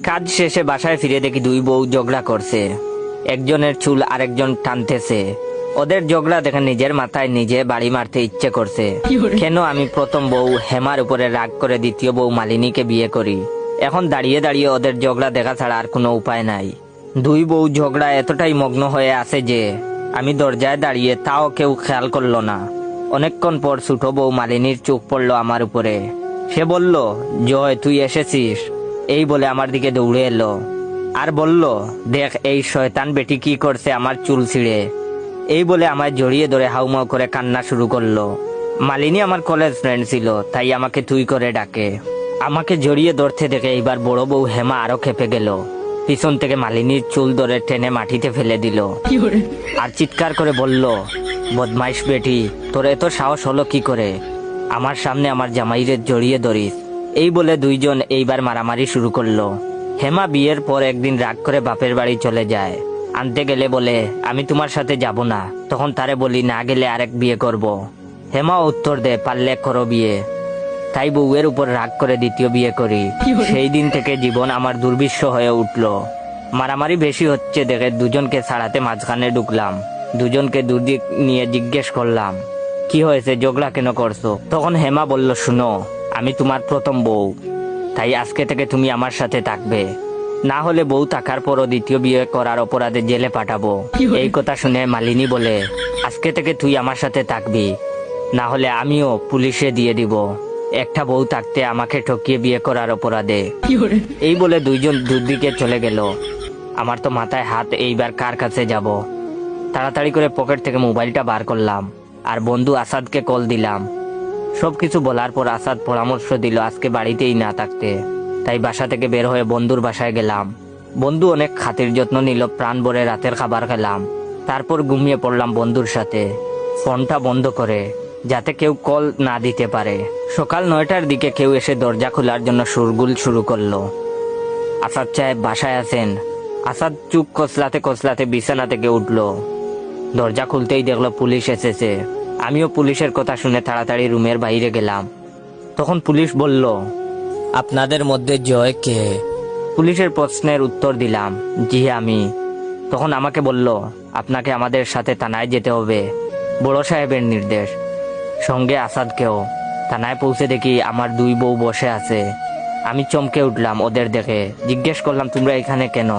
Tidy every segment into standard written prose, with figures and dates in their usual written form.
কাজ শেষে বাসায় ফিরে দেখি দুই বউ ঝগড়া করছে। একজনের চুল আরেকজন টানতেছে। ওদের ঝগড়া দেখে নিজের মাথায় নিজে বাড়ি মারতে ইচ্ছে করছে। কেন আমি প্রথম বউ হেমার উপরে রাগ করে দ্বিতীয় বউ মালিনীকে বিয়ে করি। এখন দাঁড়িয়ে দাঁড়িয়ে ওদের ঝগড়া দেখা ছাড়া আর কোনো উপায় নাই। দুই বউ ঝগড়া এতটাই মগ্ন হয়ে আছে যে আমি দরজায় দাঁড়িয়ে তাও কেউ খেয়াল করলো না। অনেকক্ষণ পর ছোট বউ মালিনীর চোখ পড়লো আমার উপরে। সে বলল, জয় তুই এসেছিস। এই বলে আমার দিকে দৌড়ে এলো আর বলল, দেখ এই শয়তান বেটি কি করছে আমার চুল ছিঁড়ে। এই বলে আমায় জড়িয়ে ধরে হাউমাউ করে কান্না শুরু করলো। মালিনী আমার কলেজ ফ্রেন্ড ছিল, তাই আমাকে তুই করে ডাকে। আমাকে জড়িয়ে ধরতে দেখে এইবার বড় বউ হেমা আরো খেপে গেল। পিছন থেকে মালিনীর চুল ধরে টেনে মাটিতে ফেলে দিল আর চিৎকার করে বলল, বদমাইশ বেটি, তোর এত সাহস হলো কি করে আমার সামনে আমার জামাইরে জড়িয়ে ধরিস। এই বলে দুইজন এইবার মারামারি শুরু করলো। হেমা বিয়ের পর একদিন রাগ করে বাপের বাড়ি চলে যায়। আনতে গেলে বলে, আমি তোমার সাথে যাব না। তখন তারে বলি, না গেলে আরেক বিয়ে করব। হেমা উত্তর দেয়, পারলে করো বিয়ে। তাই বউয়ের উপর রাগ করে দ্বিতীয় বিয়ে করি। সেই দিন থেকে জীবন আমার দুর্বিষহ হয়ে উঠলো। মারামারি বেশি হচ্ছে দেখে দুজনকে ছাড়াতে মাঝখানে ঢুকলাম। দুজনকে দুদিক নিয়ে জিজ্ঞেস করলাম, কি হয়েছে, ঝগড়া কেন করছো? তখন হেমা বলল, শুনো, আমি তোমার প্রথম বউ, তাই আজকে থেকে তুমি আমার সাথে থাকবে। না হলে বউ থাকার পরও দ্বিতীয় বিয়ে করার অপরাধে জেলে পাঠাবো। এই কথা শুনে মালিনী বলে, আজকে থেকে তুই আমার সাথে থাকবি, না হলে আমিও পুলিশে দিয়ে দিব। একটা বউ থাকতে আমাকে ঠকিয়ে বিয়ে করার অপরাধে। এই বলে দুইজন দুদিকে চলে গেল। আমার তো মাথায় হাত, এইবার কার কাছে যাব। তাড়াতাড়ি করে পকেট থেকে মোবাইলটা বার করলাম আর বন্ধু আসাদকে কল দিলাম। সবকিছু বলার পর আসাদ পরামর্শ দিল আজকে বাড়িতেই না থাকতে। তাই বাসা থেকে বের হয়ে বন্ধুর বাসায় গেলাম। বন্ধু অনেক খাতির যত্ন নিল, প্রাণ ভরে রাতের খাবার খেলাম। তারপর ঘুমিয়ে পড়লাম বন্ধুর সাথে, ফোনটা বন্ধ করে, যাতে কেউ কল না দিতে পারে। সকাল 9টার দিকে কেউ এসে দরজা খোলার জন্য শোরগোল শুরু করলো। আসাদ সাহেব বাসায় আছেন? আসাদ চুপ কসলাতে কসলাতে বিছানা থেকে উঠলো। দরজা খুলতেই দেখলো পুলিশ এসেছে। আমিও পুলিশের কথা শুনে তাড়াতাড়ি রুমের বাইরে গেলাম। তখন পুলিশ বলল, আপনাদের মধ্যে জয় কে? পুলিশের প্রশ্নের উত্তর দিলাম, জি আমি। তখন আমাকে বলল, আপনাকে আমাদের সাথে থানায় যেতে হবে, বড় সাহেবের নির্দেশ। সঙ্গে আসাদকেও। থানায় পৌঁছে দেখি আমার দুই বউ বসে আছে। আমি চমকে উঠলাম ওদের দেখে। জিজ্ঞেস করলাম, তোমরা এখানে কেন?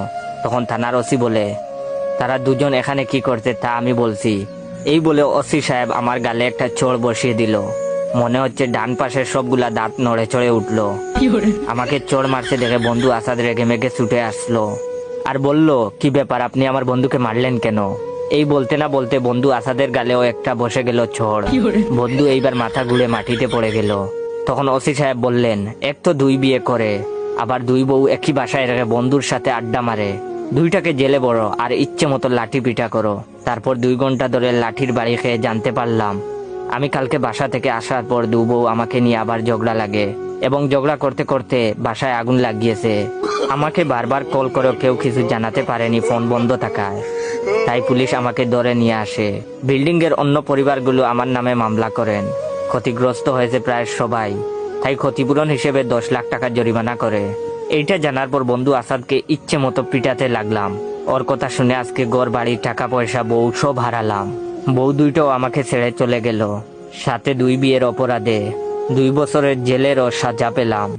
তখন থানার ওসি বলে, তারা দুজন এখানে কি করতে তা আমি বলছি। এই বলে ওসি সাহেব আমার গালে একটা চড় বসিয়ে দিল। মনে হচ্ছে ডান পাশের সবগুলা দাঁত নড়ে চড়ে উঠলো। আমাকে চড় মারছে দেখে বন্ধু আসাদ রেগে মেগে ছুটে আসলো আর বলল, কি ব্যাপার, আপনি আমার বন্ধুকে মারলেন কেন? এই বলতে না বলতে বন্ধু আসাদের গালেও একটা বসে গেল চড়। বন্ধু এইবার মাথা ঘুরে মাটিতে পড়ে গেল। তখন ওসি সাহেব বললেন, এক তো দুই বিয়ে করে, আবার দুই বউ একই বাসায় রেখে বন্ধুর সাথে আড্ডা মারে। দুইটাকে জেলে বড় আর ইচ্ছে মতো লাঠি পিটা করো। তারপর 2 ঘন্টা ধরে লাঠির বাড়ি খেয়ে জানতে পারলাম আমি কালকে বাসা থেকে আসার পর দু বউ আমাকে নিয়ে আবার ঝগড়া লাগে এবং ঝগড়া করতে করতে বাসায় আগুন লাগিয়েছে। আমাকে বারবার কল করেও কেউ কিছু জানাতে পারেনি, ফোন বন্ধ থাকায়। তাই পুলিশ আমাকে ধরে নিয়ে আসে। বিল্ডিং এর অন্য পরিবারগুলো আমার নামে মামলা করেন। ক্ষতিগ্রস্ত হয়েছে প্রায় সবাই, তাই ক্ষতিপূরণ হিসেবে 10 লাখ টাকা জরিমানা করে। এইটা জানার পর বন্ধু আসাদকে ইচ্ছে মতো পিটাতে লাগলাম। ওর কথা শুনে আজকে ঘর বাড়ি টাকা পয়সা বউ সব হারালাম। বউ দুইটাও আমাকে ছেড়ে চলে গেল, সাথে 2 বিয়ের অপরাধে 2 বছরের জেলেরও সাজা পেলাম।